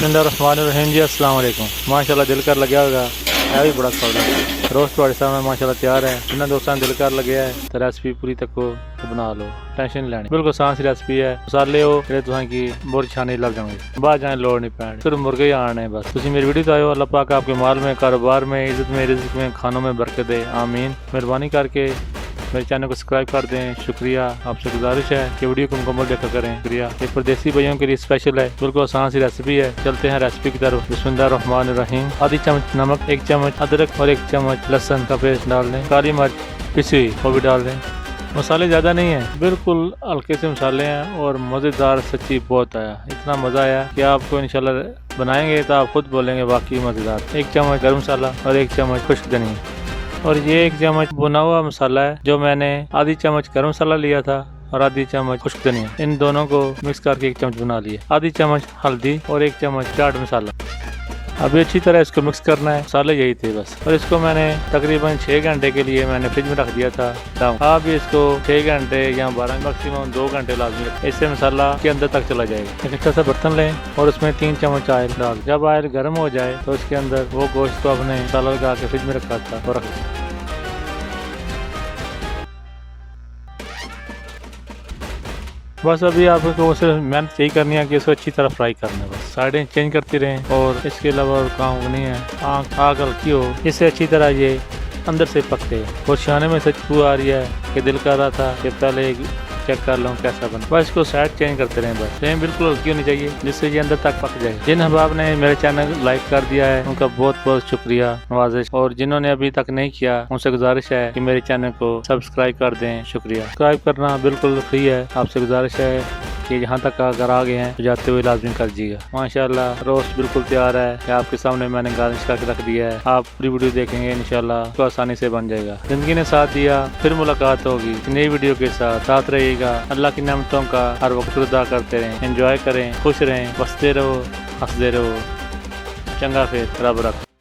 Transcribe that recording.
बिस्मिल्लाहिर्रहमानिर्रहीम जी, अस्सलाम वालेकुम। माशाल्लाह दिल कर लग्या होगा, है भी बड़ा सौदा रोस्ट तुहाडे सामने माशाल्लाह तैयार है। जिन्होंने दोस्तों दिल कर लग्या है तो रेसिपी पूरी तको तो बना लो, टेंशन नहीं लैनी। बिल्कुल आसान सी रेसिपी है। मसाले हो जेह्ड़े तुसें की बोर छाने लग जाएंगे, बाहर जाने लोड़ नहीं पैनी, सिर्फ मुर्गे ही आने बस। तुसी मेरी वीडियो तो आयो, अल्लाह पाक आपके माल में, कारोबार में, इज्जत में, रिज़्क में, खानों में बरकत दे, आमीन। मेहरबानी करके मेरे चैनल को सब्सक्राइब कर दें, शुक्रिया। आपसे गुजारिश है कि वीडियो को मुकम्मल देखा करें, शुक्रिया। ये परदेसी भाइयों के लिए स्पेशल है, बिल्कुल आसान सी रेसिपी है। चलते हैं रेसिपी की तरफ। बिस्मिल्लाहिर्रहमानिर्रहीम। आधी चम्मच नमक, 1 चम्मच अदरक और 1 चम्मच लहसुन का पेस्ट डाल दें। काली मिर्च पिसी हुई वो भी डाल दें। मसाले ज़्यादा नहीं है, बिल्कुल हल्के से मसाले हैं और मज़ेदार। सच्ची बहुत आया, इतना मज़ा आया कि आपको इंशाल्लाह बनाएंगे तो आप खुद बोलेंगे वाकई मज़ेदार। 1 चम्मच गर्म मसाला और 1 चम्मच खुश्क धनिया और ये 1 चम्मच भुना हुआ मसाला है जो मैंने आधी चम्मच गर्म मसाला लिया था और आधी चम्मच खुश्क धनिया, इन दोनों को मिक्स करके 1 चम्मच बना लिया। आधी चम्मच हल्दी और 1 चम्मच चाट मसाला। अभी अच्छी तरह इसको मिक्स करना है। मसाले यही थे बस। और इसको मैंने तकरीबन 6 घंटे के लिए मैंने फ्रिज में रख दिया था। आप भी इसको 6 घंटे या 12 मैक्सिमम 2 घंटे लाजमी रखें, इससे मसाला के अंदर तक चला जाएगा। एक अच्छा सा बर्तन लें और उसमें 3 चम्मच ऑयल डाल। जब ऑयल गर्म हो जाए तो उसके अंदर वो गोश्त को अपने मसाला लगा के फ्रिज में रखा था और रख। बस अभी आपको सिर्फ मेहनत यही करनी है कि इसको अच्छी तरह फ्राई करना है। बस साइडें चेंज करती रहें और इसके अलावा और काम नहीं है। आग हल्की हो, इससे अच्छी तरह ये अंदर से पकते। और खाने में से खुशबू आ रही है कि दिल कर रहा था कि पहले चेक कर लूँ कैसा बना। बस इसको साइड चेंज करते रहें। बस फ्लेम बिल्कुल हल्की होनी चाहिए जिससे ये अंदर तक पक जाए। जिन अहबाब ने मेरे चैनल लाइक कर दिया है उनका बहुत बहुत शुक्रिया, नवाजिश। और जिन्होंने अभी तक नहीं किया उनसे गुजारिश है कि मेरे चैनल को सब्सक्राइब कर दें, शुक्रिया। सब्सक्राइब करना बिल्कुल फ्री है। आपसे गुजारिश है कि यहाँ तक अगर आ गए हैं तो जाते हुए लाजमी कर दीजिएगा। माशाल्लाह रोस्ट बिल्कुल तैयार है कि आपके सामने मैंने गार्निश करके रख दिया है। आप पूरी वीडियो देखेंगे इंशाल्लाह तो आसानी से बन जाएगा। जिंदगी ने साथ दिया, फिर मुलाकात होगी नई वीडियो के साथ रहिएगा। अल्लाह की नेमतों का हर वक्त अदा करते रहें, एंजॉय करें, खुश रहें, बसते रहो, हंसते रहो। चंगा फिर रब रख।